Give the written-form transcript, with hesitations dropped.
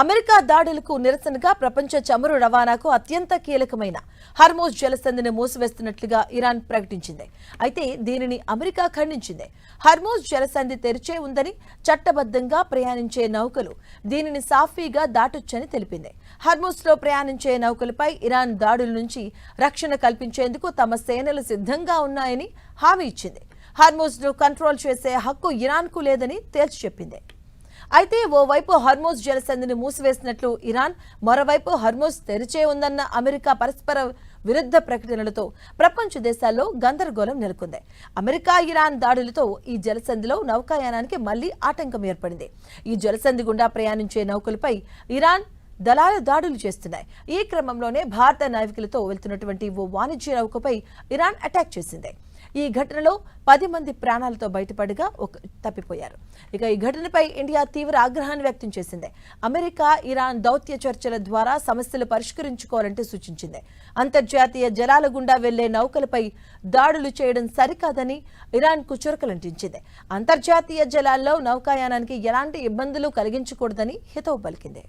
America దాడులకు నిరసనగా ప్రపంచ చమురు రవాణాకు అత్యంత కీలకమైన హార్మోజ్ జలసంధిని మూసివేస్తున్నట్లుగా ఇరాన్ ప్రకటించింది. అయితే దీనిని అమెరికా ఖండించింది. హార్మోజ్ జలసంధి తెరిచే ఉందని, చట్టబద్ధంగా ప్రయాణించే నౌకలు దీనిని సాఫీగా దాటొచ్చని తెలిపింది. హార్మోజ్లో ప్రయాణించే నౌకలపై ఇరాన్ దాడుల నుంచి రక్షణ కల్పించేందుకు తమ సేనలు సిద్ధంగా ఉన్నాయని హామీ ఇచ్చింది. హార్మోజ్ను కంట్రోల్ చేసే హక్కు ఇరాన్కు లేదని తేల్చి చెప్పింది. అయితే ఓవైపు హార్మోజ్ జలసంధిని మూసివేసినట్లు ఇరాన్, మరోవైపు హార్మోజ్ తెరిచే ఉందన్న అమెరికా పరస్పర విరుద్ధ ప్రకటనలతో ప్రపంచ దేశాల్లో గందరగోళం నెలకొంది. అమెరికా, ఇరాన్ దాడులతో ఈ జలసంధిలో నౌకాయానానికి మళ్లీ ఆటంకం ఏర్పడింది. ఈ జలసంధి గుండా ప్రయాణించే నౌకలపై ఇరాన్ దళాలు దాడులు చేస్తున్నాయి. ఈ క్రమంలోనే భారత నావికులతో వెళ్తున్నటువంటి ఓ వాణిజ్య నౌకపై ఇరాన్ అటాక్ చేసింది. ఈ ఘటనలో 10 మంది ప్రాణాలతో బయటపడగా తప్పిపోయారు. ఇక ఈ ఘటనపై ఇండియా తీవ్ర ఆగ్రహాన్ని వ్యక్తం చేసింది. అమెరికా, ఇరాన్ దౌత్య చర్చల ద్వారా సమస్యలు పరిష్కరించుకోవాలంటూ సూచించింది. అంతర్జాతీయ జలాల గుండా వెళ్లే నౌకలపై దాడులు చేయడం సరికాదని ఇరాన్కు చురకలంటించింది. అంతర్జాతీయ జలాల్లో నౌకాయానానికి ఎలాంటి ఇబ్బందులు కలిగించకూడదని హితవు పలికింది.